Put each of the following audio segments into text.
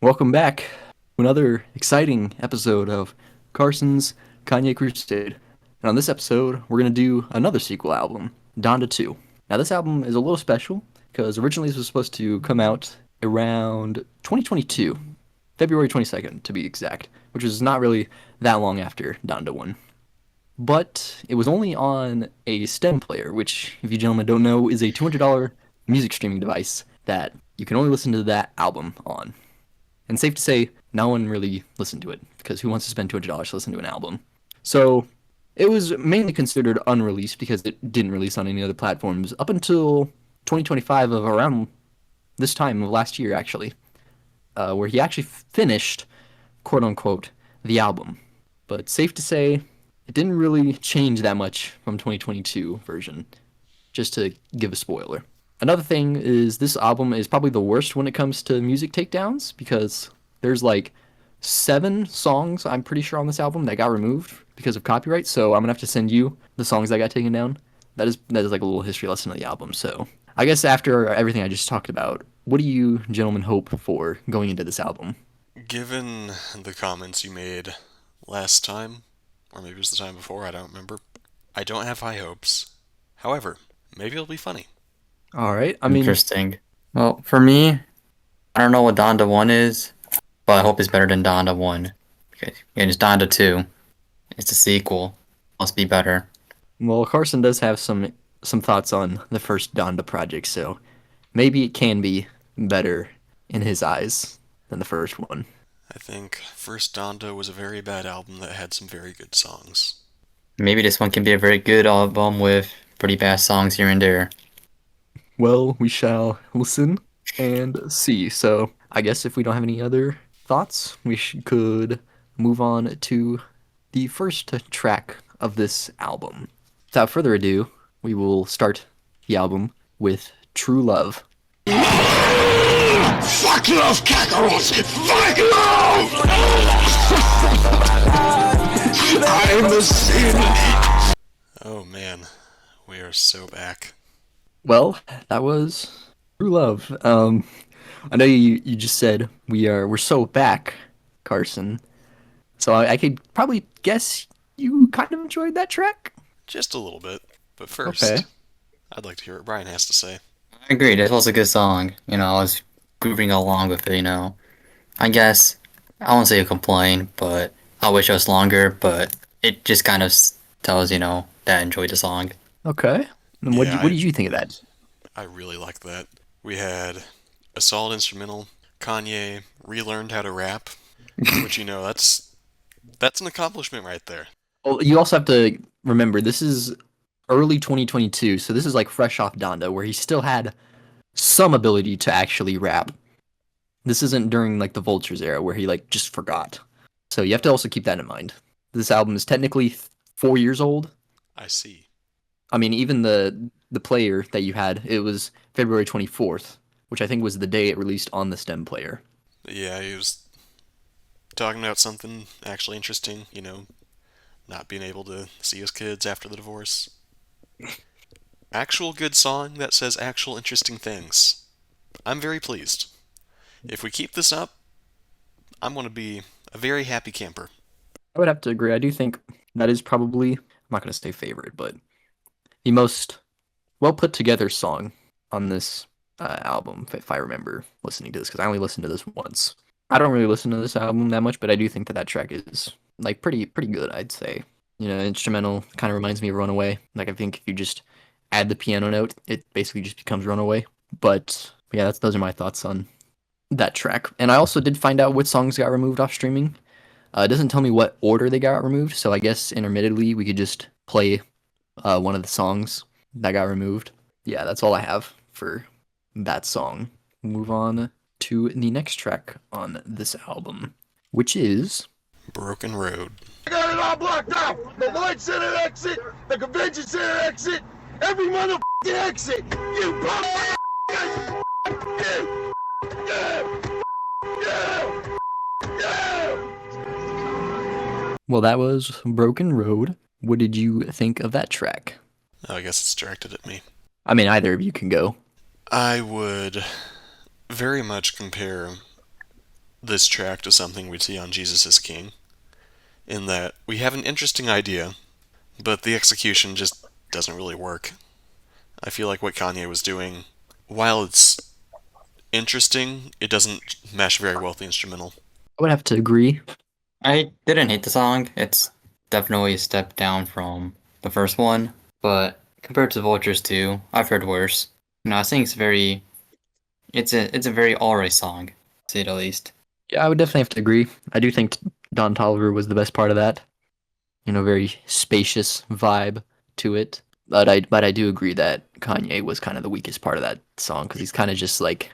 Welcome back to another exciting episode of Carson's Kanye Crusade. And on this episode, we're going to do another sequel album, Donda 2. Now, this album is a little special because originally this was supposed to come out around 2022, February 22nd to be exact, which is not really that long after Donda 1. But it was only on a stem player, which, if you gentlemen don't know, is a $200 music streaming device that you can only listen to that album on. And safe to say, no one really listened to it because who wants to spend $200 to listen to an album? So it was mainly considered unreleased because it didn't release on any other platforms up until 2025 of around this time of last year, actually, where he actually finished, quote unquote, the album. But safe to say, it didn't really change that much from 2022 version, just to give a spoiler. Another thing is this album is probably the worst when it comes to music takedowns because there's like 7 songs I'm pretty sure on this album that got removed because of copyright. So I'm gonna have to send you the songs that got taken down. That is like a little history lesson of the album. So I guess after everything I just talked about, what do you gentlemen hope for going into this album? Given the comments you made last time, or maybe it was the time before, I don't remember, I don't have high hopes. However, maybe it'll be funny. All right. I mean, Interesting. Well, for me, I don't know what Donda 1 is, but I hope it's better than Donda 1. Okay. And it's Donda 2. It's a sequel. Must be better. well, Carson does have some thoughts on the first Donda project, so maybe it can be better in his eyes than the first one. I think First Donda was a very bad album that had some very good songs. Maybe this one can be a very good album with pretty bad songs here and there. Well, we shall listen and see. So, I guess if we don't have any other thoughts, could move on to the first track of this album. Without further ado, we will start the album with True Love. Fuck love, Kakarot! Fuck love! I'm the sin. Oh man, we are so back. Well, that was True Love. I know you just said we're so back, Carson. So I could probably guess you kind of enjoyed that track. Just a little bit. But Okay. first, I'd like to hear what Brian has to say. I agree, this was a good song. I was grooving along with it. I guess, I won't say a complaint, but I wish it was longer, but it just kind of tells that I enjoyed the song. Okay. And Yeah, what did you think of that? I really like that. We had a solid instrumental. Kanye relearned how to rap, which that's an accomplishment right there. Well, you also have to remember this is early 2022, so this is like fresh off Donda, where he still had some ability to actually rap. This isn't during like the Vultures era where he like just forgot. So you have to also keep that in mind. This album is technically 4 years old. I see. I mean, even the player that you had, it was February 24th, which I think was the day it released on the stem player. Yeah, he was talking about something actually interesting, not being able to see his kids after the divorce. Actual good song that says actual interesting things. I'm very pleased. If we keep this up, I'm going to be a very happy camper. I would have to agree. I do think that is probably, I'm not going to say favorite, but the most well put together song on this album, if I remember listening to this, because I only listened to this once. I don't really listen to this album that much, but I do think that that track is like pretty good, I'd say. Instrumental kind of reminds me of Runaway. Like I think if you just add the piano note, it basically just becomes Runaway. But yeah, those are my thoughts on that track. And I also did find out what songs got removed off streaming. It doesn't tell me what order they got removed, so I guess intermittently we could just play one of the songs that got removed. Yeah, that's all I have for that song. Move on to the next track on this album, which is Broken Road. I got it all blocked out. The Lloyd Center exit, the Convention Center exit, every motherfucking exit. You bum. You. You. You. You. well, that was Broken Road. What did you think of that track? Oh, I guess it's directed at me. I mean, either of you can go. I would very much compare this track to something we'd see on Jesus is King, in that we have an interesting idea, but the execution just doesn't really work. I feel like what Kanye was doing, while it's interesting, it doesn't mesh very well with the instrumental. I would have to agree. I didn't hate the song. It's definitely a step down from the first one, but compared to Vultures 2, I've heard worse. I think it's a very alright song, to say the least. Yeah, I would definitely have to agree. I do think Don Toliver was the best part of that. Very spacious vibe to it. But I do agree that Kanye was kind of the weakest part of that song because he's kind of just like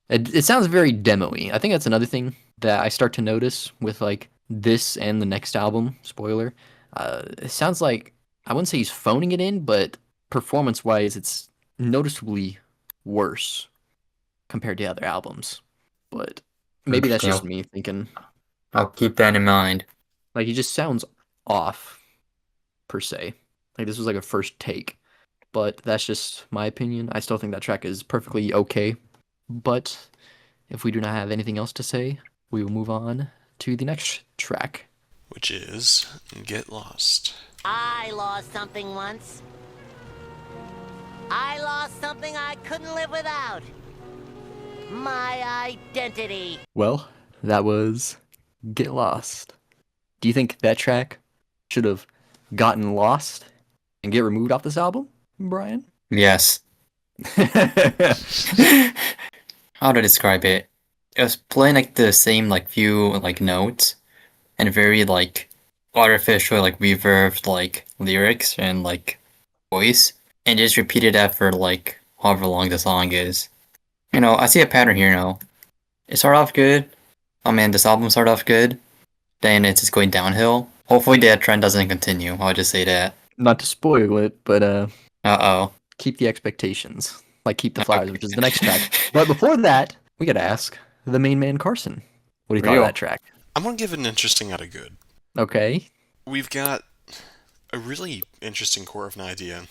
it sounds very demo-y. I think that's another thing that I start to notice with like this and the next album. Spoiler. It sounds like I wouldn't say he's phoning it in, but performance-wise, it's noticeably worse compared to other albums. But maybe that's just Interesting. me thinking I'll keep that in mind. like he just sounds off per se. Like this was like a first take, but that's just my opinion. I still think that track is perfectly okay. But if we do not have anything else to say, we will move on to the next track. Which is Get Lost. I lost something once. I lost something I couldn't live without. My identity. Well, that was Get Lost. Do you think that track should have gotten lost and get removed off this album, Brian? Yes. How to describe it? It was playing like the same like few like notes and very like artificial like reverbed like lyrics and like voice and just repeated that for like however long the song is. I see a pattern here now. It started off good. Oh man, this album started off good. Then it's just going downhill. Hopefully that trend doesn't continue. I'll just say that. Not to spoil it, but Uh-oh. keep the expectations. Like Keep the Flowers, which is the next track. But before that, we gotta ask the main man Carson. What do you thought of Real. that track? I'm gonna give it an interesting out of good. Okay. We've got a really interesting core of an idea.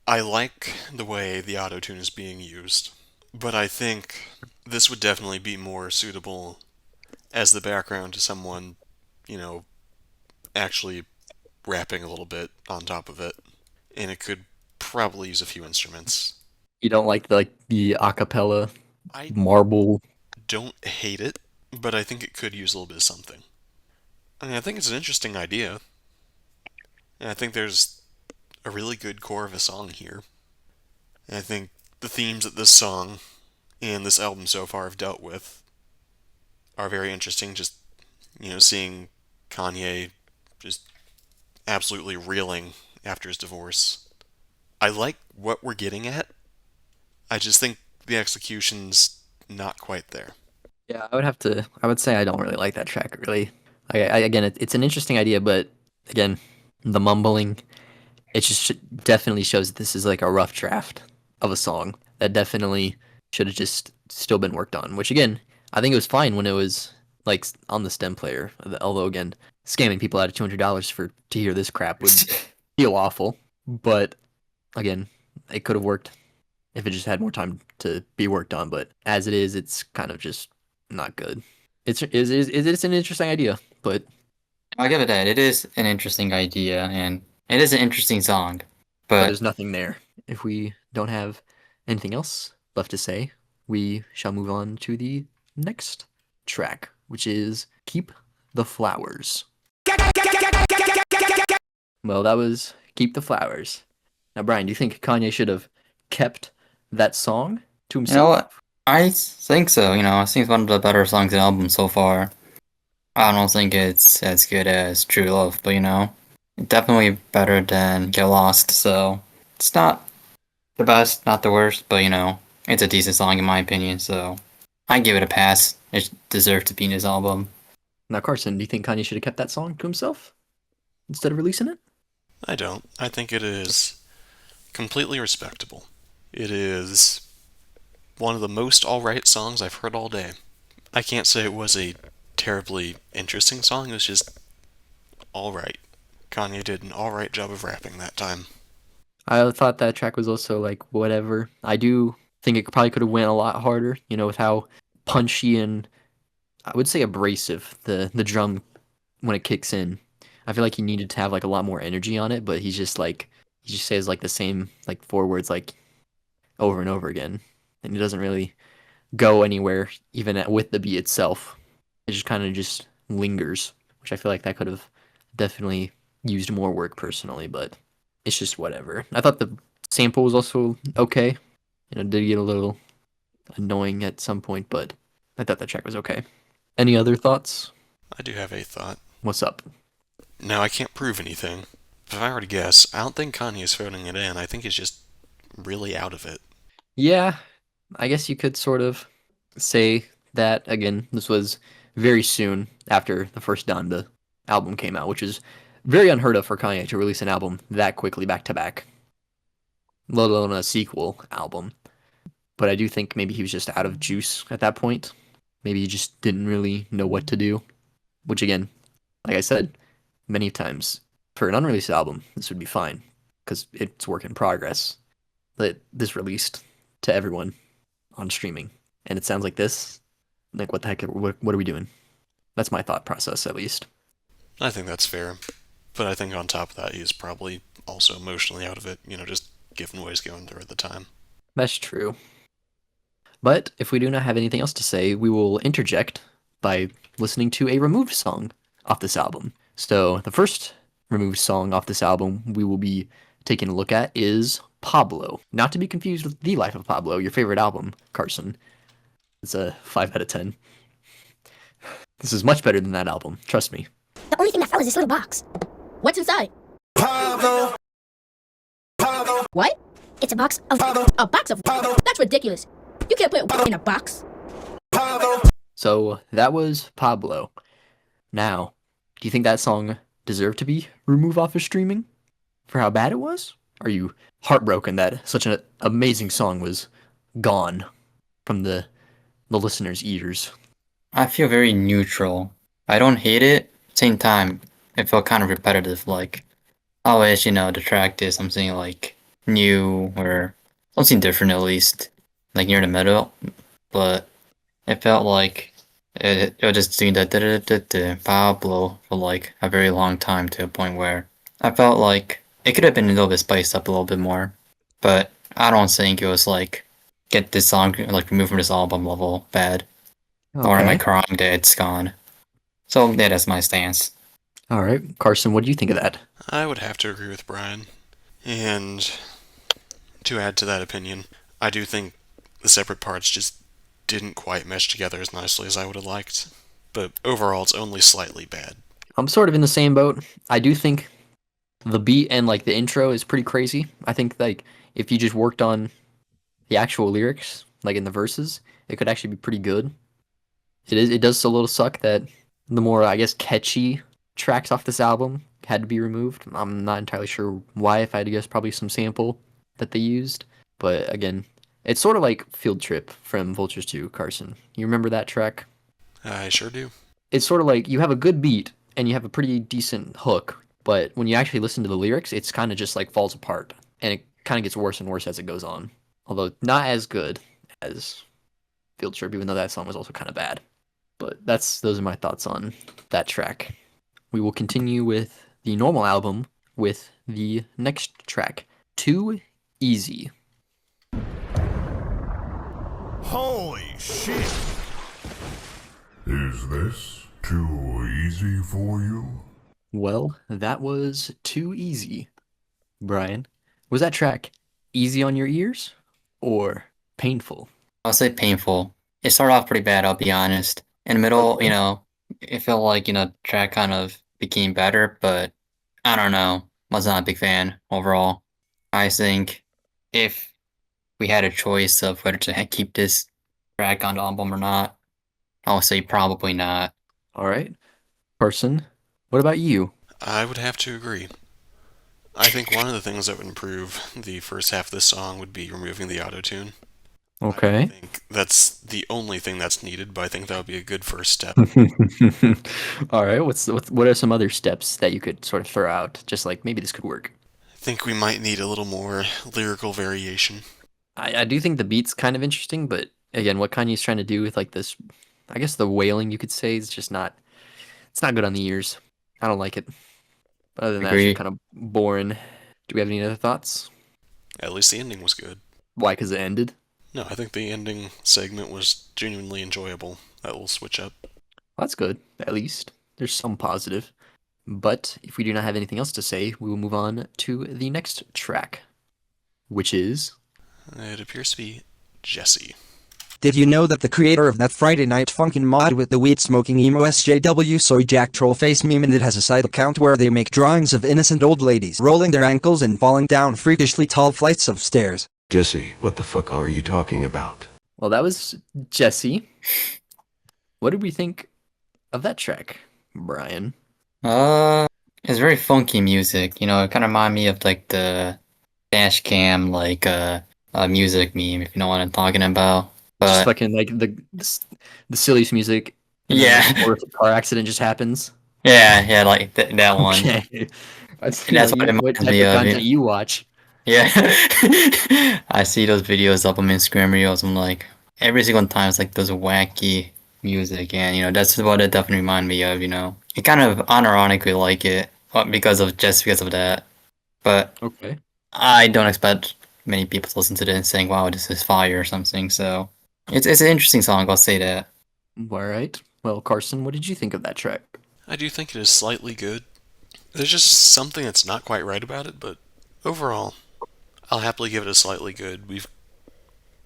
I like the way the auto-tune is being used, but I think this would definitely be more suitable as the background to someone, actually rapping a little bit on top of it, and it could probably use a few instruments. You don't like the acapella I marble. don't hate it, but I think it could use a little bit of something. I think it's an interesting idea, and I think there's a really good core of a song here. And I think the themes that this song and this album so far have dealt with are very interesting. Just, seeing Kanye just absolutely reeling after his divorce. I like what we're getting at. I just think the execution's not quite there. Yeah, I would say I don't really like that track, really. Again, it's an interesting idea, but again, the mumbling, it just definitely shows that this is like a rough draft of a song that definitely should have just still been worked on, which again, I think it was fine when it was like on the stem player. Although again, scamming people out of $200 to hear this crap would feel awful. But again, it could have worked if it just had more time to be worked on. But as it is, it's kind of just not good. It's an interesting idea, but I'll give it that. It is an interesting idea and it is an interesting song. But there's nothing there. If we don't have anything else left to say, we shall move on to the next track, which is Keep the Flowers. Well, that was Keep the Flowers. Now, Brian, do you think Kanye should have kept that song to you know himself? what? I think so. I think it's one of the better songs in the album so far. I don't think it's as good as True Love, but definitely better than Get Lost. So it's not the best, not the worst, but it's a decent song in my opinion. So I give it a pass. It deserves to be in his album. Now, Carson, do you think Kanye should have kept that song to himself instead of releasing it? I don't. I think it is completely respectable. It is one of the most alright songs I've heard all day. I can't say it was a terribly interesting song, it was just alright. Kanye did an alright job of rapping that time. I thought that track was also like whatever. I do think it probably could have went a lot harder, with how punchy and I would say abrasive. The drum when it kicks in, I feel like he needed to have like a lot more energy on it, but he's just like he just says like the same like four words like over and over again, and he doesn't really go anywhere even with the beat itself. It just kind of just lingers, which I feel like that could have definitely used more work personally, but it's just whatever. I thought the sample was also okay. Did get a little annoying at some point, but I thought that track was okay. Any other thoughts? I do have a thought. What's up? Now, I can't prove anything, but if I were to guess, I don't think Kanye is phoning it in. I think he's just really out of it. Yeah, I guess you could sort of say that again. This was very soon after the first Donda album came out, which is very unheard of for Kanye to release an album that quickly back to back, let alone a sequel album. But I do think maybe he was just out of juice at that point. Maybe he just didn't really know what to do, which again, like I said many times, for an unreleased album, this would be fine because it's work in progress. But this released to everyone on streaming, and it sounds like this. Like, what the heck? What are we doing? That's my thought process, at least. I think that's fair. But I think on top of that, he's probably also emotionally out of it, just given what he's going through at the time. That's true. But if we do not have anything else to say, we will interject by listening to a removed song off this album. So the first removed song off this album we will be taking a look at is Pablo. Not to be confused with The Life of Pablo, your favorite album, Carson. It's a 5 out of 10. This is much better than that album, trust me. The only thing I found is this little box. What's inside? Pablo. Pablo. What? It's a box of... A box of... That's ridiculous. You can't put in a box. Pablo. So that was Pablo. Now, do you think that song deserved to be removed off of streaming for how bad it was? Are you heartbroken that such an amazing song was gone from the listeners' ears? I feel very neutral. I don't hate it. Same time, it felt kind of repetitive. Like, I wish, the track did something like new or something different at least, like near the middle. But it felt like it was just doing that Pablo for like a very long time to a point where I felt like it could have been a little bit spiced up a little bit more. But I don't think it was like get this song like removed from this album level bad. Or am I crying that it's gone? So yeah, that's my stance. All right, Carson, what do you think of that? I would have to agree with Brian. And to add to that opinion, I do think the separate parts just didn't quite mesh together as nicely as I would have liked. But overall, it's only slightly bad. I'm sort of in the same boat. I do think the beat and like the intro is pretty crazy. I think like if you just worked on the actual lyrics, like in the verses, it could actually be pretty good. It does a little suck that the more, I guess, catchy tracks off this album had to be removed. I'm not entirely sure why. If I had to guess, probably some sample that they used. But again, it's sort of like Field Trip from Vultures 2, Carson. You remember that track? I sure do. It's sort of like you have a good beat and you have a pretty decent hook, but when you actually listen to the lyrics, it's kind of just like falls apart. And it kind of gets worse and worse as it goes on. Although not as good as Field Trip, even though that song was also kind of bad. But those are my thoughts on that track. We will continue with the normal album with the next track, Too Easy. Holy shit. Is this too easy for you? Well, that was Too Easy. Brian, was that track easy on your ears or painful? I'll say painful. It started off pretty bad, I'll be honest. In the middle, Okay. it felt like, track kind of became better, but I don't know. Was not a big fan overall. I think if we had a choice of whether to keep this track on the album or not, I would say probably not. All right. Carson, what about you? I would have to agree. I think one of the things that would improve the first half of this song would be removing the auto-tune. I Okay. think that's the only thing that's needed, but I think that would be a good first step. All right. What are some other steps that you could sort of throw out? Just like maybe this could work. I think we might need a little more lyrical variation. I do think the beat's kind of interesting, but again, what Kanye's trying to do with like this I guess the wailing you could say is just not. It's not good on the ears. I don't like it. But other than that, it's just Agree. kind of boring. Do we have any other thoughts? At least the ending was good. Why? Because it ended. No, I think the ending segment was genuinely enjoyable. That will switch up. Well, that's good. At least there's some positive. But if we do not have anything else to say, we will move on to the next track, which is. It appears to be Jesse. Did you know that the creator of that Friday Night Funkin' mod with the weed-smoking emo SJW soy Jack Trollface meme and it has a side account where they make drawings of innocent old ladies rolling their ankles and falling down freakishly tall flights of stairs? Jesse, what the fuck are you talking about? Well, that was Jesse. What did we think of that track, Brian? It's very funky music. You know, it kind of reminded me of like the dash cam music meme, if you know what I'm talking about. Just But fucking like the silliest music. And then, yeah, like, or if a car accident just happens. yeah, like that one. Okay. That's, That's what it what reminds type me of of. content you watch. Yeah, I see those videos up on Instagram reels. I'm like, every single time it's like those wacky music, and you know that's what it definitely reminded me of. You know, it kind of unironically like it because of that. But Okay. I don't expect many people to listen to this and saying, "Wow, this is fire" or something. So it's an interesting song. I'll say that. All right. Well, Carson, what did you think of that track? I do think it is slightly good. There's just something that's not quite right about it, but overall, I'll happily give it a slightly good. We've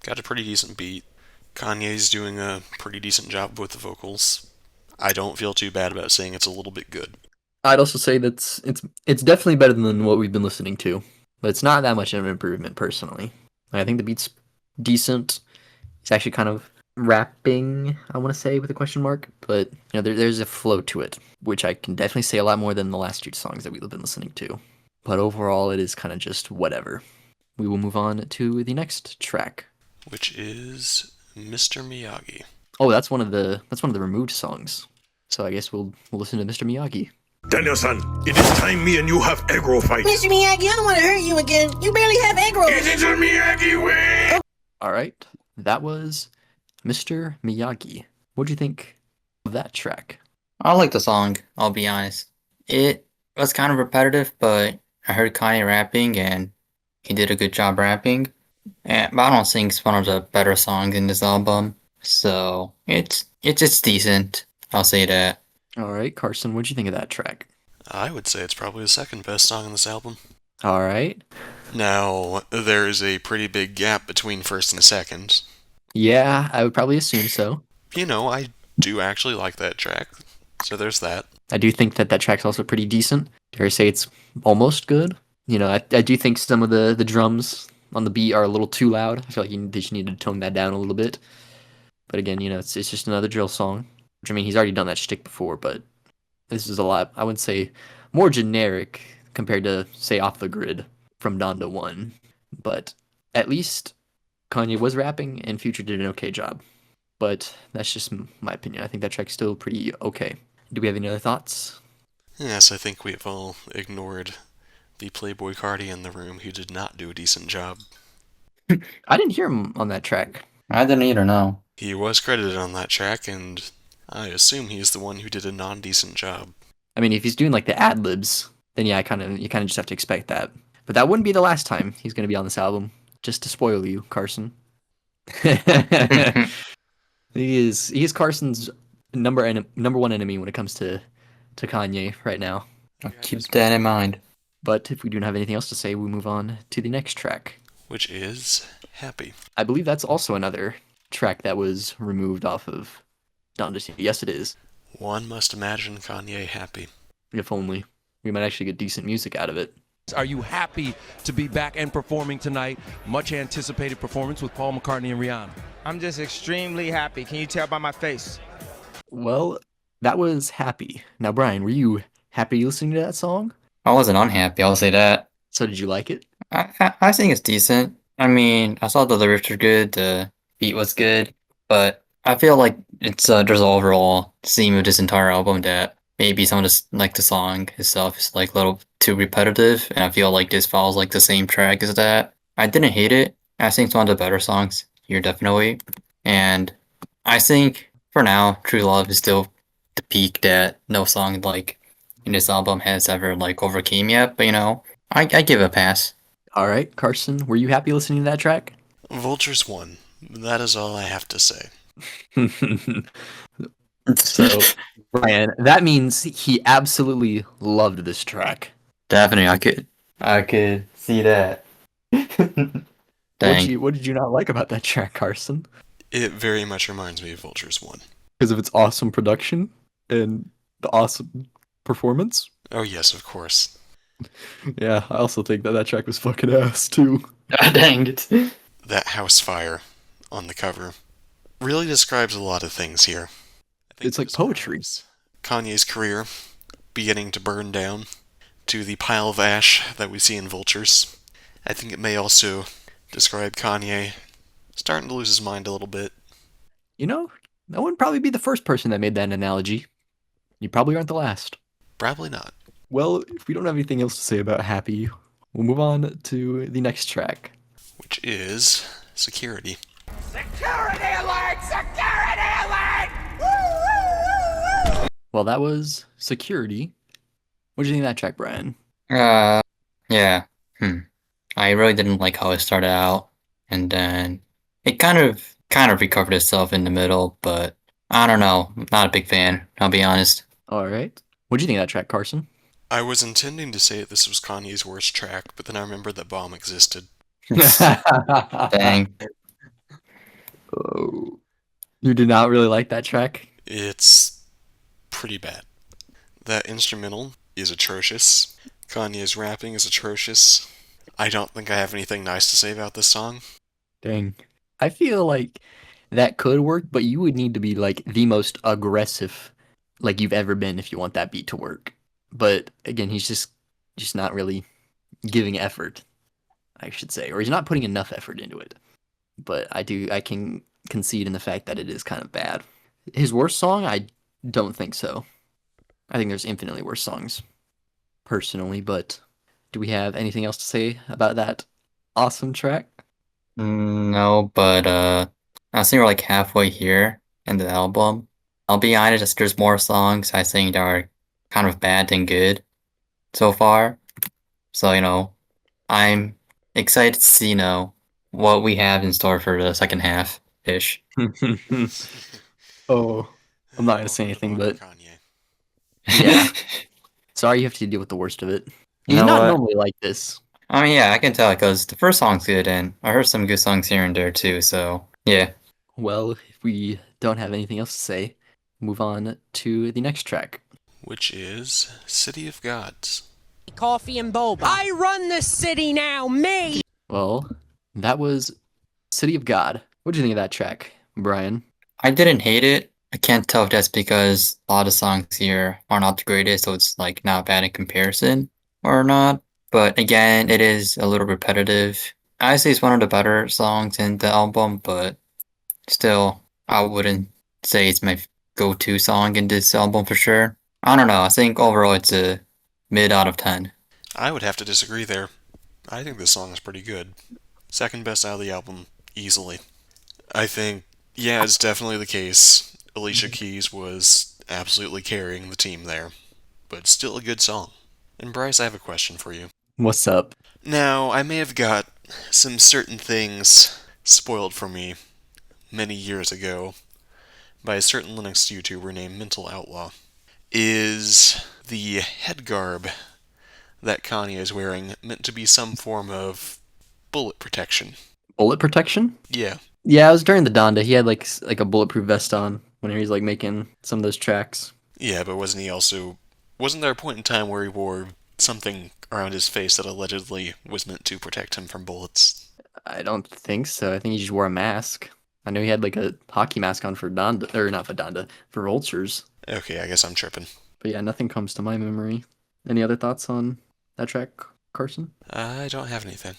got a pretty decent beat. Kanye's doing a pretty decent job with the vocals. I don't feel too bad about saying it's a little bit good. I'd also say it's definitely better than what we've been listening to, but it's not that much of an improvement personally. I think the beat's decent. It's actually kind of rapping, I want to say, with a question mark, but there's a flow to it, which I can definitely say a lot more than the last two songs that we've been listening to. But overall, it is kind of just whatever. We will move on to the next track, Which is Mr. Miyagi. Oh, that's one of the removed songs. So I guess we'll listen to Mr. Miyagi. Daniel-san, it is time me and you have aggro fight. Mr. Miyagi, I don't want to hurt you again. You barely have egg rolls. It is a Miyagi way! All right, that was Mr. Miyagi. What'd you think of that track? I like the song. I'll be honest. It was kind of repetitive, but I heard Kanye rapping and he did a good job rapping. But I don't think it's one of the better songs in this album. So it's decent. I'll say that. All right, Carson, what'd you think of that track? I would say it's probably the second best song on this album. All right. Now, there is a pretty big gap between first and second. Yeah, I would probably assume so. You know, I do actually like that track, so there's that. I do think that track's also pretty decent. Dare I say it's almost good? I do think some of the drums on the beat are a little too loud. I feel like they just need to tone that down a little bit. But again, it's just another drill song. Which, I mean, he's already done that shtick before, but this is a lot, I would say, more generic compared to, say, Off the Grid from Donda 1. But at least Kanye was rapping and Future did an okay job. But that's just my opinion. I think that track's still pretty okay. Do we have any other thoughts? Yes, I think we have all ignored the Playboy Cardi in the room who did not do a decent job. I didn't hear him on that track. I didn't either, no. He was credited on that track, and I assume he's the one who did a non-decent job. I mean, if he's doing like the ad libs, then yeah, you kind of just have to expect that. But that wouldn't be the last time he's going to be on this album. Just to spoil you, Carson. He is Carson's number one enemy when it comes to Kanye right now. I'll keep that in mind. But if we don't have anything else to say, we move on to the next track. Which is Happy. I believe that's also another track that was removed off of Donda 2. Yes, it is. One must imagine Kanye happy. If only. We might actually get decent music out of it. Are you happy to be back and performing tonight? Much anticipated performance with Paul McCartney and Rihanna. I'm just extremely happy. Can you tell by my face? Well, that was Happy. Now, Brian, were you happy listening to that song? I wasn't unhappy, I'll say that. So did you like it? I think it's decent. I mean, I saw the lyrics were good, the beat was good, but I feel like it's there's an overall theme of this entire album that maybe some of this, like the song itself is like a little too repetitive, and I feel like this follows like the same track as that. I didn't hate it. I think it's one of the better songs here, definitely. And I think for now, True Love is still the peak that no song like in this album has ever like overcame yet. But I give it a pass. All right, Carson, were you happy listening to that track? Vultures won. That is all I have to say. So, Brian, that means he absolutely loved this track. Definitely, I could see that. Dang. What did you not like about that track, Carson? It very much reminds me of Vultures won. Because of its awesome production and the awesome performance? Oh yes, of course. Yeah, I also think that track was fucking ass, too. Dang it. That house fire on the cover really describes a lot of things here. I think It's like poetry. Kanye's career beginning to burn down to the pile of ash that we see in Vultures. I think it may also describe Kanye starting to lose his mind a little bit. You know, that wouldn't probably be the first person that made that analogy. You probably aren't the last. Probably not. Well, if we don't have anything else to say about Happy, we'll move on to the next track. Which is Security. Security alert! Security alert! Woo, woo, woo, woo. Well, that was Security. What do you think of that track, Brian? Yeah. I really didn't like how it started out, and then it kind of recovered itself in the middle, but I don't know. Not a big fan, I'll be honest. All right. What do you think of that track, Carson? I was intending to say this was Kanye's worst track, but then I remembered that Bomb existed. Dang. Oh. You did not really like that track? It's pretty bad. That instrumental is atrocious. Kanye's rapping is atrocious. I don't think I have anything nice to say about this song. Dang. I feel like that could work, but you would need to be like the most aggressive like you've ever been if you want that beat to work. But again, he's just not really giving effort, I should say, or he's not putting enough effort into it. But I can concede in the fact that it is kind of bad. His worst song, I don't think so. I think there's infinitely worse songs, personally. But do we have anything else to say about that awesome track? No, but I think we're like halfway here in the album. I'll be honest, there's more songs I think that are kind of bad than good so far. So, I'm excited to see, what we have in store for the second half-ish. Oh, I'm not gonna say anything, but Kanye. yeah. Sorry you have to deal with the worst of it. He's You know not what? normally like this. I mean, yeah, I can tell because the first song's good, and I heard some good songs here and there too, so yeah. Well, if we don't have anything else to say, move on to the next track. Which is City of Gods. Coffee and boba. I run the city now, me! Well, that was City of God. What do you think of that track, Brian? I didn't hate it. I can't tell if that's because a lot of songs here are not the greatest, so it's like not bad in comparison or not. But again, it is a little repetitive. I say it's one of the better songs in the album, but still, I wouldn't say it's my go-to song in this album for sure. I don't know. I think overall it's a mid out of 10. I would have to disagree there. I think this song is pretty good. Second best out of the album, easily. I think, yeah, it's definitely the case. Alicia Keys was absolutely carrying the team there, but still a good song. And Bryce, I have a question for you. What's up? Now, I may have got some certain things spoiled for me many years ago by a certain Linux YouTuber named Mental Outlaw. Is the head garb that Kanye is wearing meant to be some form of bullet protection? Bullet protection? Yeah. Yeah, it was during the Donda. He had like a bulletproof vest on when he was like making some of those tracks. Yeah, but wasn't there a point in time where he wore something around his face that allegedly was meant to protect him from bullets? I don't think so. I think he just wore a mask. I know he had like a hockey mask on for Donda, or not for Donda, for Vultures. Okay, I guess I'm tripping. But yeah, nothing comes to my memory. Any other thoughts on that track, Carson? I don't have anything.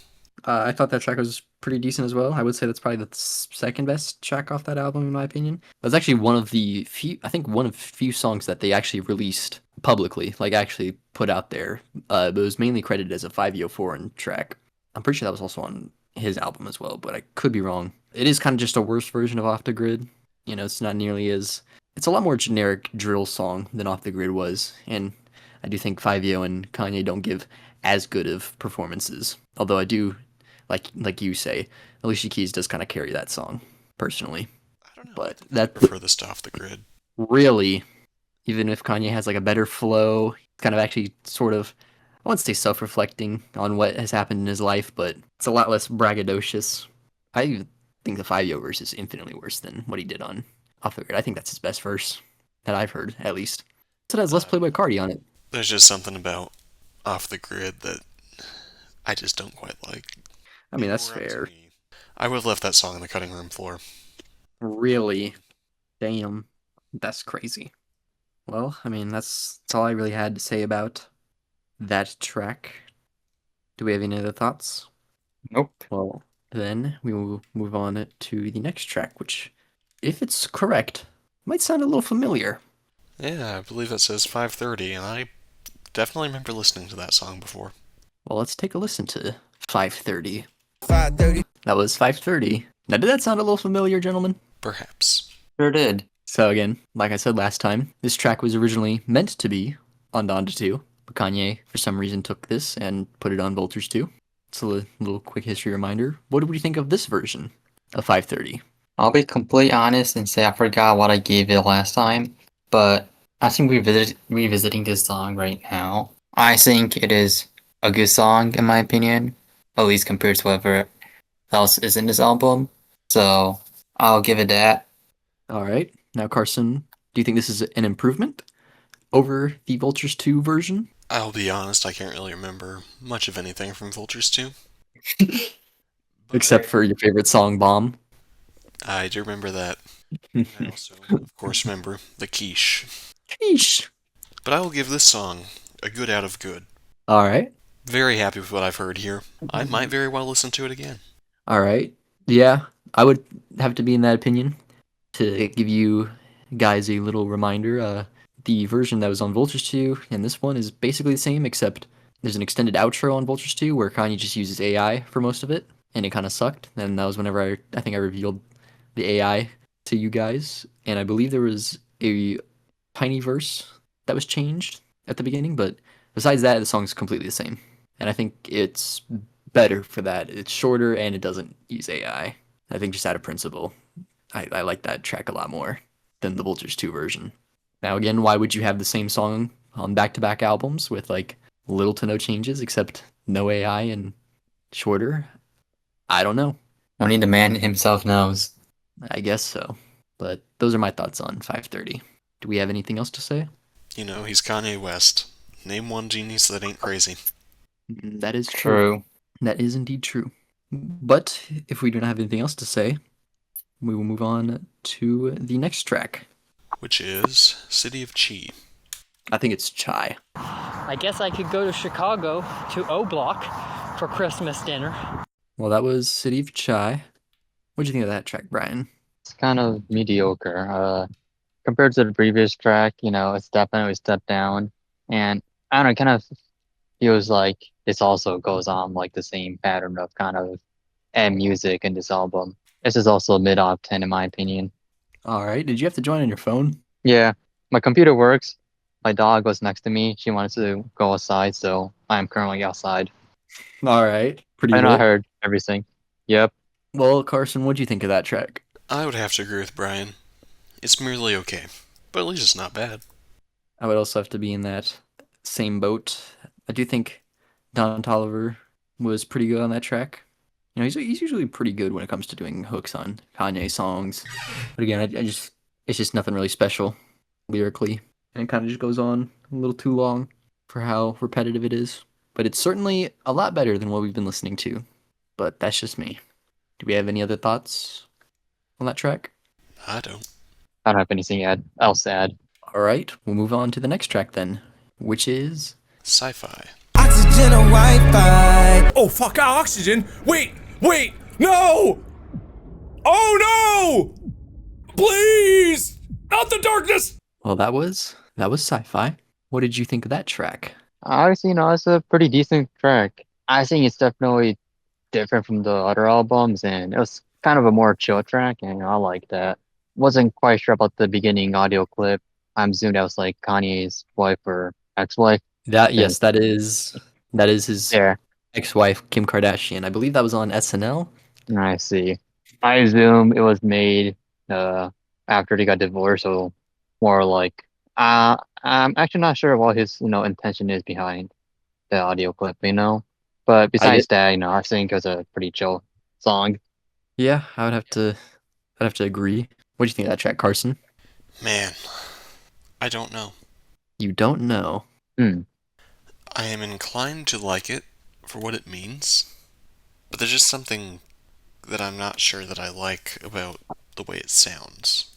I thought that track was pretty decent as well. I would say that's probably the second best track off that album, in my opinion. That's actually one of the few songs that they actually released publicly, like actually put out there. But it was mainly credited as a 504 track. I'm pretty sure that was also on his album as well, but I could be wrong. It is kind of just a worse version of Off the Grid. You know, it's not nearly as it's a lot more generic drill song than Off the Grid was, and I do think Fivio and Kanye don't give as good of performances. Although I do, like you say, Alicia Keys does kind of carry that song personally. I don't know. But I that prefer this to Off the Grid. really, even if Kanye has like a better flow, kind of actually sort of, I wouldn't say self-reflecting on what has happened in his life, but it's a lot less braggadocious. I think the Fivio verse is infinitely worse than what he did on Off the Grid. I think that's his best verse that I've heard, at least. So it has less Playboy Cardi on it. There's just something about Off the Grid that I just don't quite like. I mean, that's fair. I would have left that song on the cutting room floor. Really? Damn. That's crazy. Well, I mean, that's all I really had to say about that track. Do we have any other thoughts? Nope. Well, then we will move on to the next track, which, if it's correct, might sound a little familiar. Yeah, I believe it says 5:30, and I definitely remember listening to that song before. Well, let's take a listen to 5:30. 5:30. That was 5:30. Now, did that sound a little familiar, gentlemen? Perhaps. Sure did. So again, like I said last time, this track was originally meant to be on Donda 2, but Kanye, for some reason, took this and put it on Vultures 2. It's a little quick history reminder. What did we think of this version of 5:30? I'll be completely honest and say I forgot what I gave it last time, but I think revisiting this song right now, I think it is a good song in my opinion, at least compared to whatever else is in this album. So I'll give it that. All right. Now, Carson, do you think this is an improvement over the Vultures 2 version? I'll be honest, I can't really remember much of anything from Vultures 2. Except for your favorite song, Bomb. I do remember that. I also, of course, remember the quiche. Quiche. But I will give this song a good out of good. All right. Very happy with what I've heard here. I might very well listen to it again. All right. Yeah, I would have to be in that opinion. To give you guys a little reminder, the version that was on Vultures 2 and this one is basically the same, except there's an extended outro on Vultures 2 where Kanye just uses AI for most of it, and it kind of sucked. And that was whenever I think I revealed the AI to you guys, and I believe there was a tiny verse that was changed at the beginning, but besides that, the song's completely the same. And I think it's better for that. It's shorter and it doesn't use AI. I think just out of principle, I like that track a lot more than the Vultures 2 version. Now again, why would you have the same song on back-to-back albums with like little to no changes except no AI and shorter? I don't know. Only the man himself knows. I guess so. But those are my thoughts on 5:30. Do we have anything else to say? You know, he's Kanye West. Name one genius that ain't crazy. That is true. That is indeed true. But if we do not have anything else to say, we will move on to the next track, which is City of Chi. I think it's Chai. I guess I could go to Chicago to O Block for Christmas dinner. Well, that was City of Chai. What do you think of that track, Brian? It's kind of mediocre. Compared to the previous track, you know, it's definitely a step down. And I don't know, it kind of feels like this also goes on like the same pattern of kind of add music in this album. This is also a mid-off 10 in my opinion. All right. Did you have to join on your phone? Yeah, my computer works. My dog was next to me. She wanted to go outside, so I am currently outside. All right. Pretty and good. I heard everything. Yep. Well, Carson, what do you think of that track? I would have to agree with Brian. It's merely okay, but at least it's not bad. I would also have to be in that same boat. I do think Don Toliver was pretty good on that track. You know, he's usually pretty good when it comes to doing hooks on Kanye songs. But again, it's just nothing really special lyrically. And it kind of just goes on a little too long for how repetitive it is. But it's certainly a lot better than what we've been listening to. But that's just me. Do we have any other thoughts on that track? I don't. I don't have anything else to add. All right, we'll move on to the next track then, which is Sci-Fi. Oxygen or Wi-Fi. Oh, fuck, oxygen. Wait, no! Oh, no! Please! Not the darkness! Well, that was Sci-Fi. What did you think of that track? Honestly, you know, it's a pretty decent track. I think it's definitely different from the other albums, and it was kind of a more chill track, and I like that. wasn't quite sure about the beginning audio clip. I'm assuming that was like Kanye's wife or ex-wife. Yes, that is his Yeah, ex-wife Kim Kardashian. I believe that was on SNL. I see. I assume it was made after they got divorced, so more like I'm actually not sure what his intention is behind the audio clip, But I besides did. that, I think it was a pretty chill song. Yeah, I'd have to agree. What do you think of that track, Carson? Man, I don't know. You don't know. Hmm. I am inclined to like it for what it means, but there's just something that I'm not sure that I like about the way it sounds.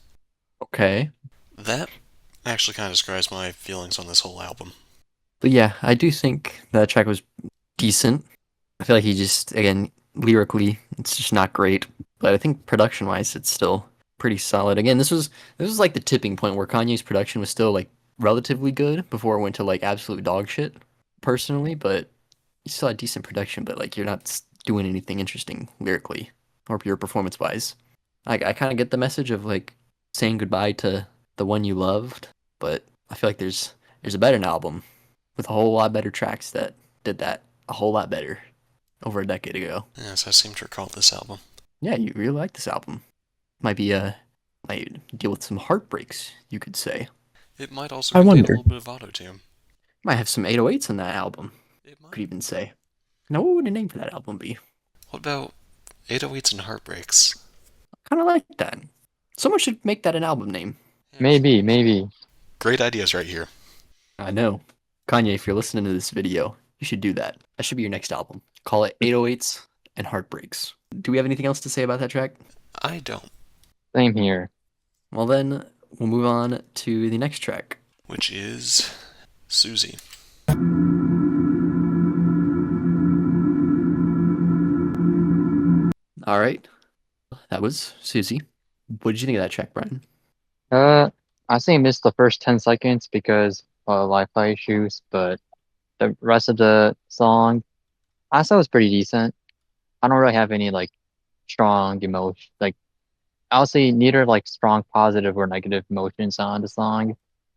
Okay. That actually kind of describes my feelings on this whole album. But yeah, I do think that track was decent. I feel like he just, again, lyrically, it's just not great. But I think production-wise, it's still pretty solid. Again, this was like the tipping point where Kanye's production was still like relatively good before it went to like absolute dog shit, personally. But you still had decent production, but like you're not doing anything interesting lyrically or pure performance-wise. I kind of get the message of like saying goodbye to the one you loved, but I feel like there's a better album with a whole lot better tracks that did that a whole lot better over a decade ago. Yes, I seem to recall this album. Yeah, you really like this album. Might deal with some heartbreaks, you could say. It might also I contain a wonder. little bit of auto-tune. Might have some 808s on that album, It might. could even say. Now, what would a name for that album be? What about 808s and Heartbreaks? Kind of like that. Someone should make that an album name. Maybe. Great ideas right here. I know. Kanye, if you're listening to this video, you should do that. That should be your next album. Call it 808s and Heartbreaks. Do we have anything else to say about that track? I don't. Same here. Well, then, we'll move on to the next track. Which is Susie. All right. That was Susie. What did you think of that track, Brian? I think I missed the first 10 seconds because of Wi-Fi issues, but the rest of the song, I thought was pretty decent. I don't really have any like strong emotion, like I'll say neither like strong positive or negative emotions on the song.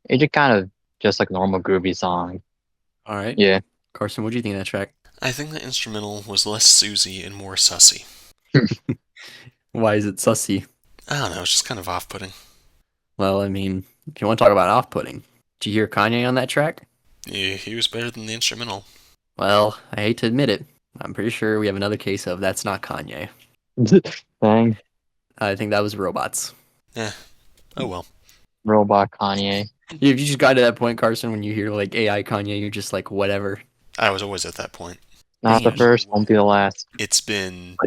It's just kind of just like normal groovy song. All right. Yeah. Carson, what do you think of that track? I think the instrumental was less Susie and more sussy. Why is it sussy? I don't know, it's just kind of off-putting. Well, I mean, if you want to talk about off-putting, did you hear Kanye on that track? Yeah, he was better than the instrumental. Well, I hate to admit it. I'm pretty sure we have another case of that's not Kanye. Dang. I think that was robots. Eh, oh well. Robot Kanye. If you just got to that point, Carson, when you hear like AI Kanye, you're just like, whatever. I was always at that point. Not the Damn. first, won't be the last. It's been,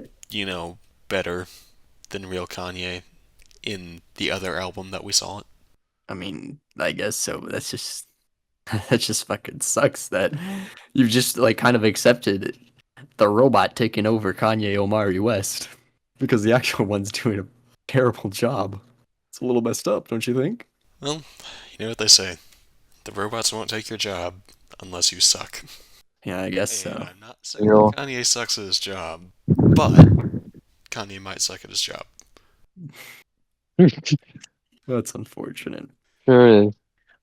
better than real Kanye in the other album that we saw it. I mean, I guess so. But that's just that just fucking sucks that you've just like kind of accepted the robot taking over Kanye Omari West because the actual one's doing a terrible job. It's a little messed up, don't you think? Well, you know what they say. The robots won't take your job unless you suck. Yeah, I guess And so. I'm not saying Yo. Kanye sucks at his job, but Kanye might suck at his job. That's unfortunate. Sure is.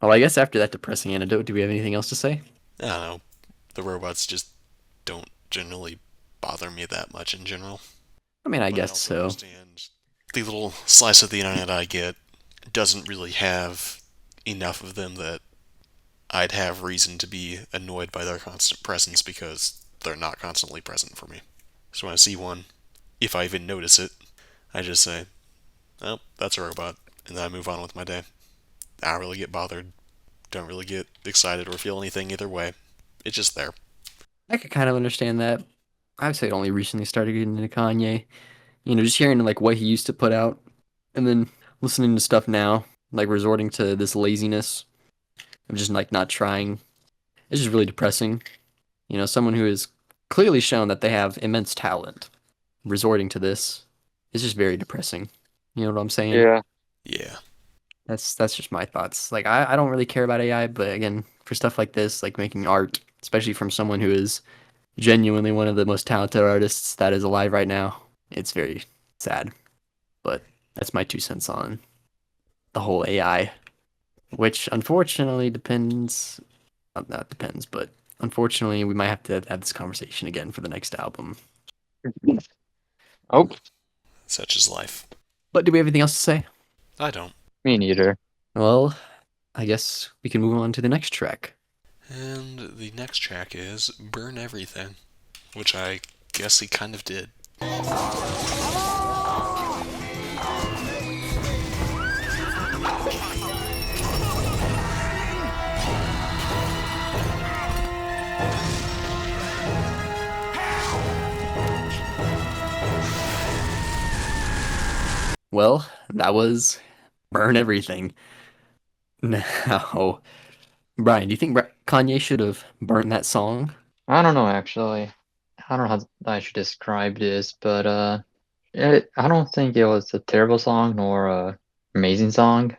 Well, I guess after that depressing anecdote, do we have anything else to say? I don't know. The robots just don't generally bother me that much in general. I mean, I But guess also so. understand the little slice of the internet I get doesn't really have enough of them that I'd have reason to be annoyed by their constant presence because they're not constantly present for me. So when I see one, if I even notice it, I just say, oh, that's a robot, and then I move on with my day. I don't really get bothered, don't really get excited or feel anything either way. It's just there. I could kind of understand that. I'd say it only recently started getting into Kanye. Just hearing like what he used to put out and then listening to stuff now, like resorting to this laziness of just like not trying. It's just really depressing. Someone who has clearly shown that they have immense talent, resorting to this is just very depressing. You know what I'm saying? Yeah. Yeah. That's just my thoughts. Like I don't really care about AI, but again, for stuff like this, like making art, especially from someone who is genuinely one of the most talented artists that is alive right now, it's very sad. But that's my 2 cents on the whole AI, which unfortunately depends. Not depends, but unfortunately, we might have to have this conversation again for the next album. Oh, Such is life. But do we have anything else to say? I don't. me neither. Well, I guess we can move on to the next track. And the next track is Burn Everything, which I guess he kind of did. Well, that was Burn Everything. Now, Brian, do you think Kanye should have burned that song? I don't know actually. I don't know how I should describe this, but I don't think it was a terrible song nor a amazing song,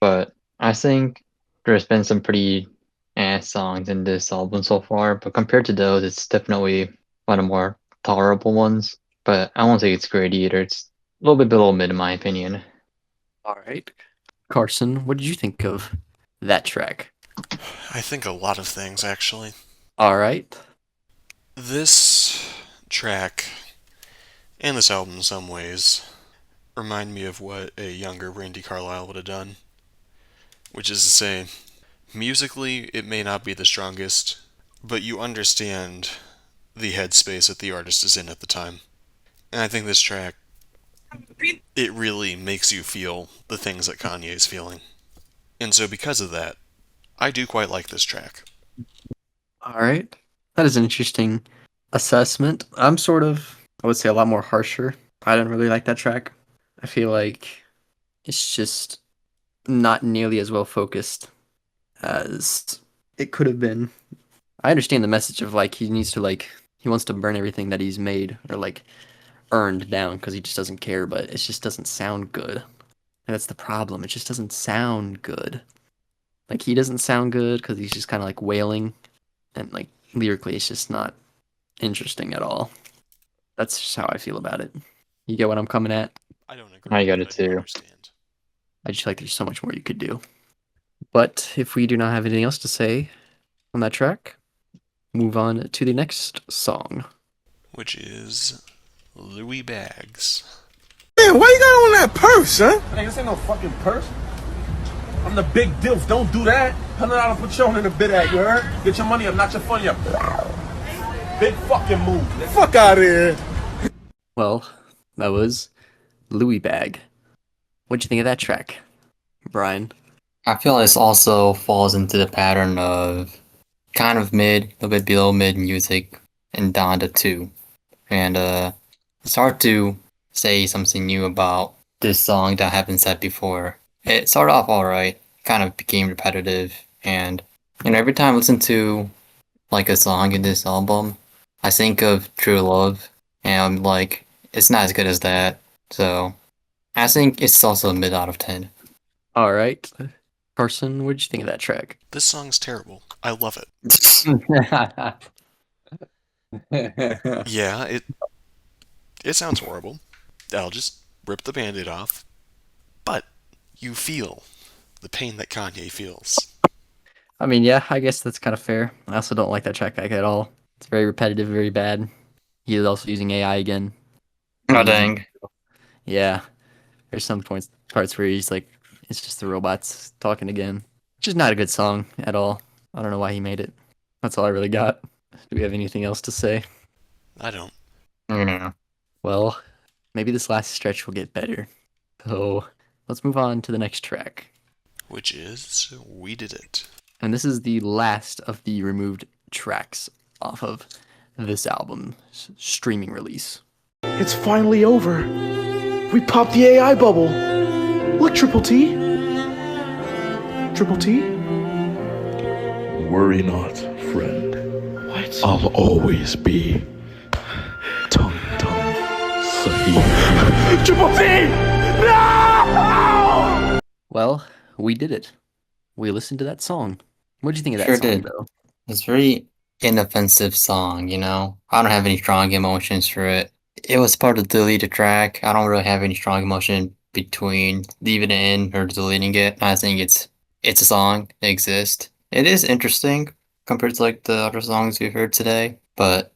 but I think there's been some pretty ass songs in this album so far, but compared to those, it's definitely one of the more tolerable ones. But I won't say it's great either. It's a little bit below mid in my opinion. All right. Carson, what did you think of that track? I think a lot of things, actually. All right. This track, and this album in some ways, remind me of what a younger Randy Carlisle would have done. Which is to say, musically, it may not be the strongest, but you understand the headspace that the artist is in at the time. And I think this track, it really makes you feel the things that Kanye is feeling. And so because of that, I do quite like this track. All right. That is an interesting assessment. I would say a lot more harsher. I didn't really like that track. I feel like it's just not nearly as well focused as it could have been. I understand the message of like he wants to burn everything that he's made or like earned down because he just doesn't care, but it just doesn't sound good. And that's the problem. It just doesn't sound good. Like he doesn't sound good because he's just kind of like wailing, and like lyrically, it's just not interesting at all. That's just how I feel about it. You get what I'm coming at? I don't agree. I got but it I do too. understand. I just feel like there's so much more you could do. But if we do not have anything else to say on that track, move on to the next song. Which is Louis Bags. Man, why you got on that purse, huh? Hey, this ain't no fucking purse. I'm the big dilf. Don't do that. $100 Patron in the bid at, you heard? Get your money up, not your funny up. Big fucking move. Get the fuck out of here. Well, that was Louis Bag. What'd you think of that track, Brian? I feel this also falls into the pattern of kind of mid, a little bit below mid music in Donda 2. And it's hard to say something new about this song that I haven't said before. It started off alright, kind of became repetitive, and every time I listen to like a song in this album, I think of True Love, and I'm like, it's not as good as that. So I think it's also a mid out of 10. All right. Carson, what'd you think of that track? This song's terrible. I love it. Yeah, it sounds horrible. I'll just rip the band-aid off. But you feel the pain that Kanye feels. I mean, yeah, I guess that's kind of fair. I also don't like that track at all. It's very repetitive, very bad. He is also using AI again. Oh dang. Yeah. There's some parts where he's like, it's just the robots talking again. Which is not a good song at all. I don't know why he made it. That's all I really got. Do we have anything else to say? I don't. Yeah. Well, maybe this last stretch will get better. So let's move on to the next track. Which is We Did It. And this is the last of the removed tracks off of this album's streaming release. It's finally over. We popped the AI bubble. Look, Triple T. Triple T? Worry not, friend. What? I'll always be Tung Sahib. Triple T! No! Well, we did it. We listened to that song. What'd you think of that Sure song, did. though? It's a very inoffensive song, you know? I don't have any strong emotions for it. It was part of the deleted track. I don't really have any strong emotion between leaving it in or deleting it. I think it's a song. It exists. It is interesting compared to like the other songs we've heard today, but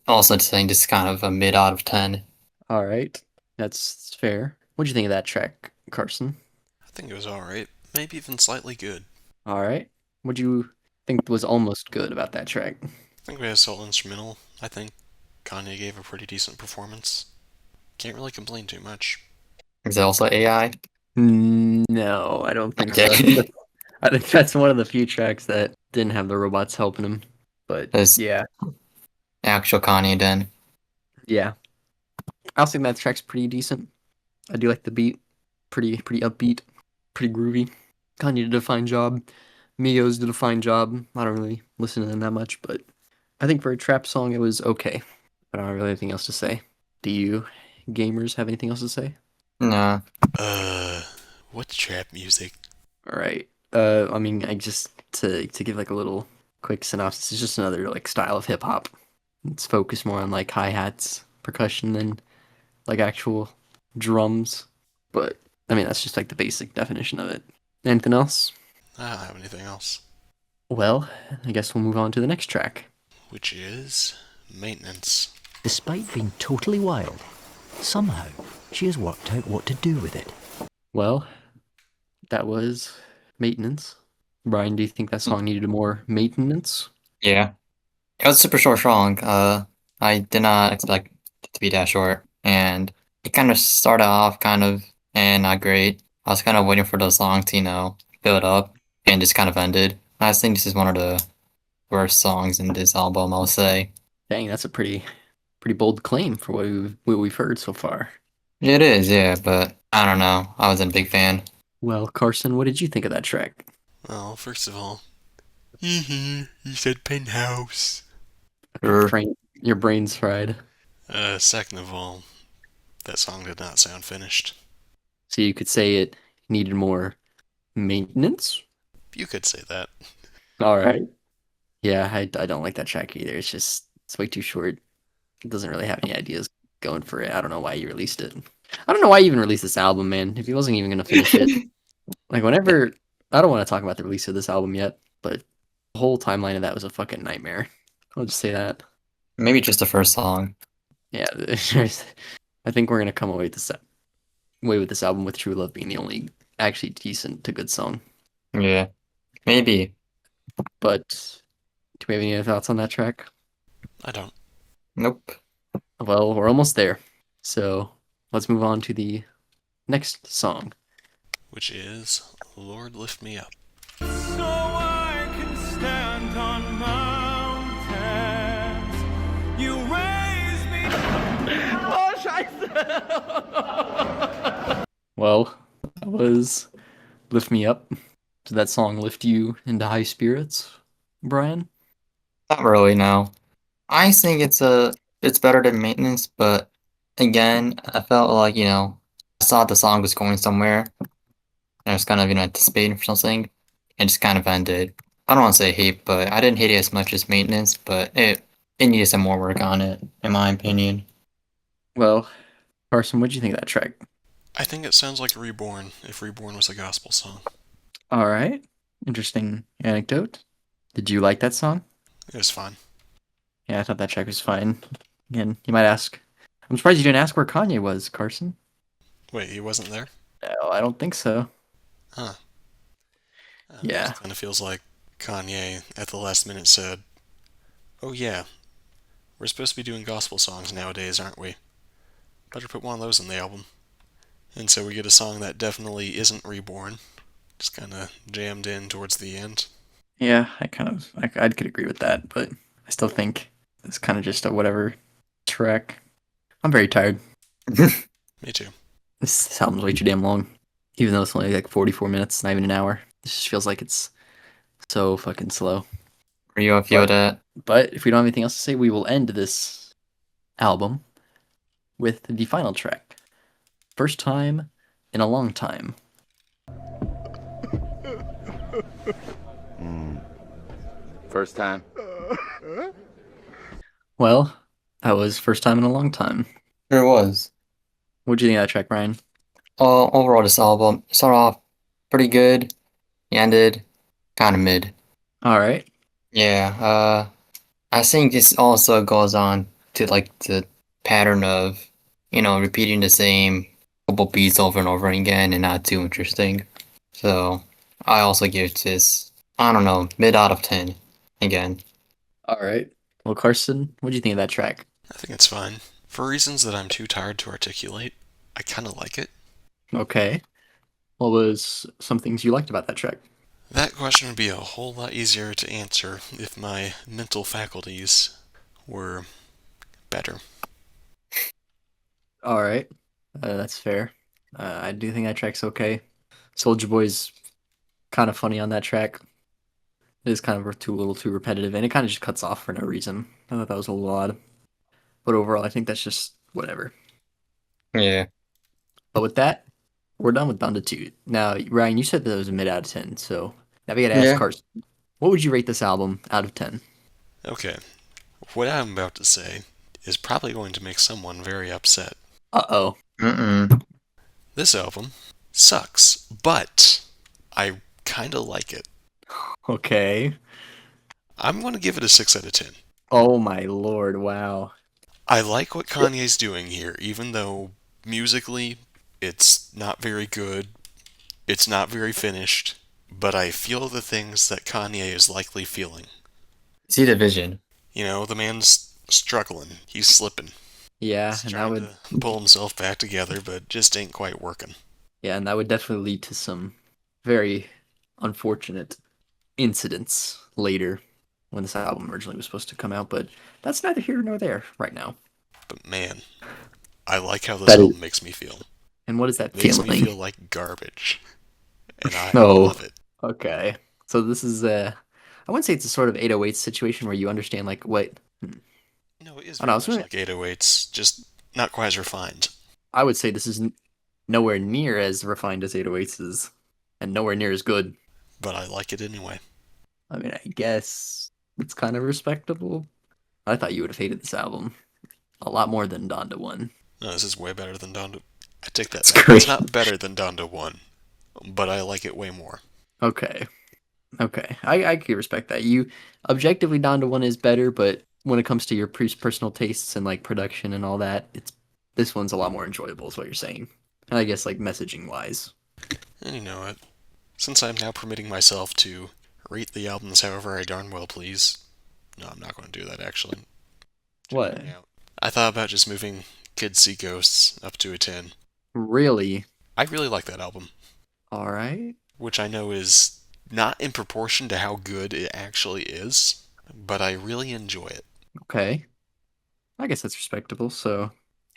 also think it's kind of a mid out of 10. All right, that's fair. What'd you think of that track, Carson? I think it was alright. Maybe even slightly good. All right, what'd you think was almost good about that track? I think we had a solo instrumental. I think Kanye gave a pretty decent performance. Can't really complain too much. Is it also AI? No, I don't think so. Okay. I think that's one of the few tracks that didn't have the robots helping him. But It's yeah, actual Kanye then. yeah. I also think that track's pretty decent. I do like the beat. Pretty upbeat. Pretty groovy. Kanye did a fine job. Migos did a fine job. I don't really listen to them that much, but I think for a trap song it was okay. But I don't really have anything else to say. Do you gamers have anything else to say? No. What's trap music? All right. I mean, I just to give like a little quick synopsis. It's just another like style of hip hop. It's focused more on like hi-hats, percussion than like actual drums. But I mean, that's just like the basic definition of it. Anything else? I don't have anything else. Well, I guess we'll move on to the next track. Which is Maintenance. Despite being totally wild, somehow she has worked out what to do with it. Well, that was Maintenance. Brian, do you think that song needed more maintenance? Yeah. It was a super short song. I did not expect it to be that short. And it kind of started off and not great. I was kind of waiting for the song to, build up and just kind of ended. I think this is one of the worst songs in this album, I'll say. Dang, that's a pretty bold claim for what we've heard so far. It is, yeah, but I don't know. I wasn't a big fan. Well, Carson, what did you think of that track? Well, first of all, you said penthouse. Your brain's fried. Second of all, that song did not sound finished. So you could say it needed more maintenance? You could say that. All right. Yeah, I don't like that track either. It's way too short. It doesn't really have any ideas going for it. I don't know why you released it. I don't know why you even released this album, man. If he wasn't even gonna finish it. Like whenever I don't want to talk about the release of this album yet, but the whole timeline of that was a fucking nightmare. I'll just say that. Maybe just the first song. Yeah, I think we're gonna come away with this album with True Love being the only actually decent to good song. Yeah. Maybe. But do we have any other thoughts on that track? I don't. Nope. Well, we're almost there. So let's move on to the next song. Which is Lord Lift Me Up. So I can stand on mountains. You raise me. Oh, scheiße! Well, that was Lift Me Up. Did that song lift you into high spirits, Brian? Not really, no. I think it's better than Maintenance, but again, I felt like, I saw the song was going somewhere. I was kind of, anticipating for something, and just kind of ended. I don't want to say hate, but I didn't hate it as much as Maintenance, but it needed some more work on it, in my opinion. Well, Carson, what'd you think of that track? I think it sounds like Reborn, if Reborn was a gospel song. All right. Interesting anecdote. Did you like that song? It was fine. Yeah, I thought that track was fine. Again, you might ask. I'm surprised you didn't ask where Kanye was, Carson. Wait, he wasn't there? No, I don't think so. Huh. Yeah. It kind of feels like Kanye at the last minute said, "Oh yeah, we're supposed to be doing gospel songs nowadays, aren't we? Better put one of those in the album." And so we get a song that definitely isn't Reborn. Just kind of jammed in towards the end. Yeah, I could agree with that, but I still think it's kind of just a whatever track. I'm very tired. Me too. This album's way too damn long. Even though it's only like 44 minutes, not even an hour. This just feels like it's so fucking slow. Are you feel that? But if we don't have anything else to say, we will end this album with the final track. First time in a long time. First time. Well, that was first time in a long time. Sure was. What'd you think of that track, Ryan? Overall, this album started off pretty good. Ended kind of mid. All right. Yeah. I think this also goes on to like the pattern of, repeating the same couple beats over and over again and not too interesting. So I also give this, I don't know, mid out of 10 again. All right. Well, Carson, what do you think of that track? I think it's fine. For reasons that I'm too tired to articulate, I kind of like it. Okay. What was some things you liked about that track? That question would be a whole lot easier to answer if my mental faculties were better. All right. That's fair. I do think that track's okay. Soldier Boy's kind of funny on that track. It is kind of a little too repetitive, and it kind of just cuts off for no reason. I thought that was a little odd. But overall, I think that's just whatever. Yeah. But with that, we're done with Donda 2. Now, Ryan, you said that it was a mid out of 10, so now we gotta ask Yeah. Carson, what would you rate this album out of 10? Okay, what I'm about to say is probably going to make someone very upset. Uh-oh. Mm-mm. This album sucks, but I kind of like it. Okay. I'm going to give it a 6 out of 10. Oh my lord, wow. I like what Kanye's doing here, even though musically it's not very good, it's not very finished, but I feel the things that Kanye is likely feeling. See the vision. You know, the man's struggling, he's slipping. Yeah, He's and that trying would to pull himself back together, but just ain't quite working. yeah, and that would definitely lead to some very unfortunate incidents later when this album originally was supposed to come out, but that's neither here nor there right now. But man, I like how this That is- album makes me feel. And what is that It makes feeling? me feel like garbage. And I Oh. love it. Okay. So this is I wouldn't say it's a sort of 808 situation where you understand like what No, it is I very don't know, much like 808s, just not quite as refined. I would say this is nowhere near as refined as 808s is, and nowhere near as good. But I like it anyway. I mean, I guess it's kind of respectable. I thought you would have hated this album a lot more than Donda 1. No, this is way better than Donda. I take that That's back. great. It's not better than Donda 1, but I like it way more. Okay. Okay. I can respect that. You objectively Donda 1 is better, but when it comes to your personal tastes and like production and all that, this one's a lot more enjoyable is what you're saying. And I guess like messaging wise. And you know what? Since I'm now permitting myself to rate the albums however I darn well please. No, I'm not going to do that actually. What? I thought about just moving Kids See Ghosts up to a 10. Really? I really like that album. All right. Which I know is not in proportion to how good it actually is, but I really enjoy it. Okay. I guess that's respectable. So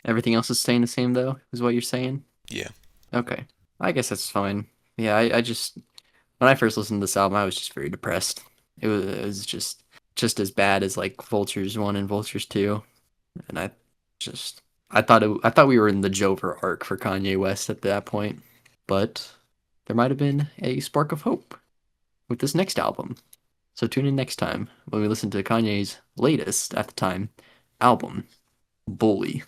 everything else is staying the same though, is what you're saying? Yeah. Okay. I guess that's fine. Yeah, I just when I first listened to this album, I was just very depressed. It was just as bad as like Vultures 1 and Vultures 2. And I thought we were in the Jover arc for Kanye West at that point. But there might have been a spark of hope with this next album. So tune in next time when we listen to Kanye's latest, at the time, album, Bully.